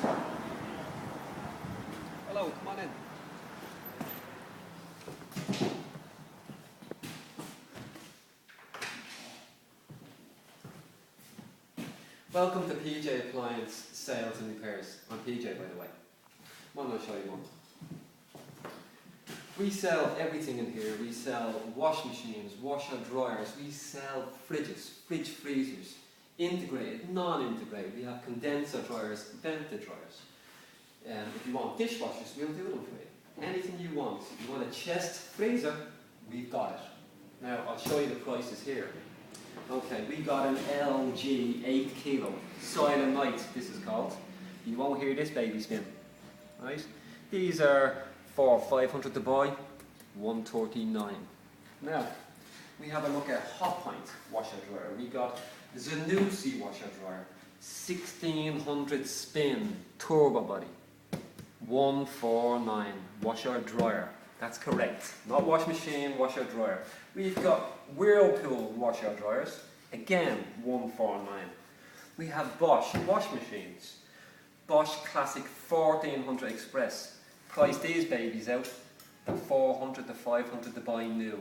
Hello, come on in. Welcome to PJ Appliance Sales and Repairs. I'm PJ, by the way. Why don't I show you one? We sell everything in here. We sell wash machines, washer dryers. We sell fridges, fridge freezers, integrated, non-integrated. We have condenser dryers, vented dryers. If you want dishwashers, we'll do them for you. Anything you want. If you want a chest freezer, we've got it. Now, I'll show you the prices here. Okay, we got an LG 8 kilo Silent Night, this is called. You won't hear this baby spin. Right? These are for 500 to buy, 139. Now, we have a look at Hot Point washer dryer. We got Zanussi washer dryer, 1600 spin turbo body, 149 washer dryer. That's correct. Not wash machine, washer dryer. We've got Whirlpool washer dryers, again 149. We have Bosch wash machines. Bosch Classic 1400 Express. Price these babies out at 400 to 500 to buy new.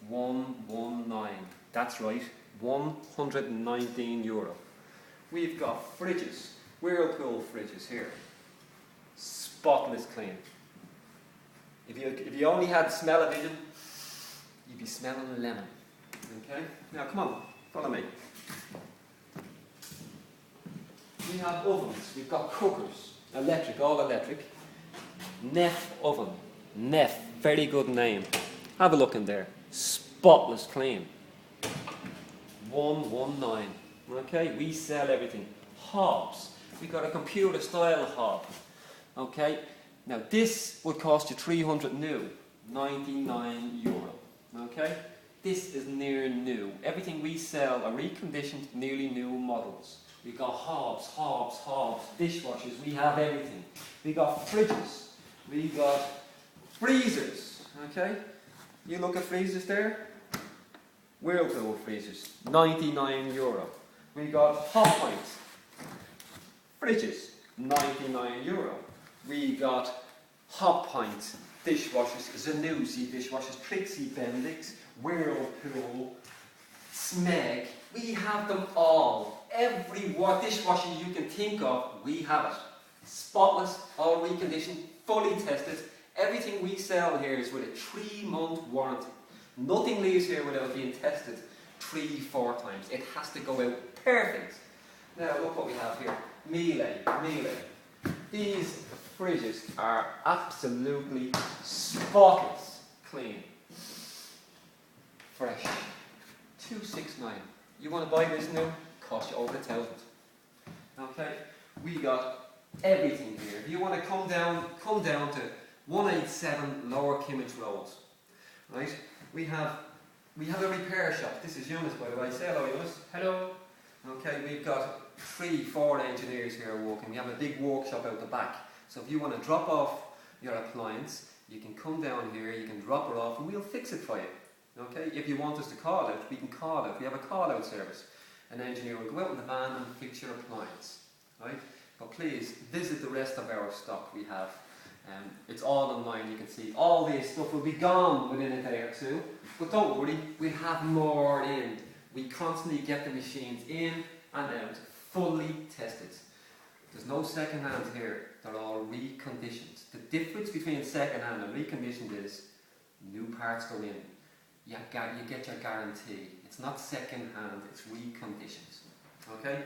119. That's right, 119 euro. We've got fridges, Whirlpool fridges here. Spotless clean. If you only had smell-o-vision, you'd be smelling a lemon. Okay? Now come on, follow me. We have ovens, we've got cookers, electric, all electric. Neff oven, Neff, very good name. Have a look in there. Spotless clean. 119. Okay, we sell everything. Hobs, we've got a computer style hob. Okay, now this would cost you 300 new, 99 euro. Okay, this is near new. Everything we sell are reconditioned, nearly new models. We got hobs, dishwashers, we have everything. We got fridges, we got freezers, okay? You look at freezers there, Whirlpool freezers, 99 euro. We got Hot Point fridges, 99 euro. We got Hot Point dishwashers, Zanussi dishwashers, Trixie Bendix, Whirlpool, Smeg. We have them all. Every dishwasher you can think of, we have it. Spotless, all reconditioned, fully tested. Everything we sell here is with a 3-month warranty. Nothing leaves here without being tested 3-4 times. It has to go out perfect. Now look what we have here. Miele. These fridges are absolutely spotless clean. Fresh. 269. You want to buy this new? Cost you over 1,000. Okay? We got everything here. If you want to come down to 187 Lower Kimmage Road. Right? We have a repair shop. This is Eunice, by the way. Say hello, Eunice. Hello. Okay, we've got 3-4 engineers here working. We have a big workshop out the back. So if you want to drop off your appliance, you can come down here, you can drop it off, and we'll fix it for you. Okay? If you want us to call it, we can call it. We have a call-out service. An engineer will go out in the van and fix your appliance. Right? But please, visit the rest of our stock we have. It's all online, you can see. All this stuff will be gone within a day or two. But don't worry, we have more in. We constantly get the machines in and out, fully tested. There's no second hand here, they're all reconditioned. The difference between second hand and reconditioned is new parts go in. You get your guarantee. It's not second hand, it's reconditioned. Okay?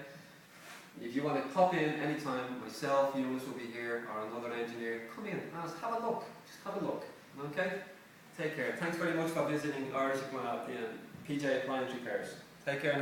If you want to pop in anytime, myself, Eunice will be here, or another engineer, come in, have a look. Just have a look. Okay? Take care. Thanks very much for visiting Irish PJ Appliance Repairs. Take care.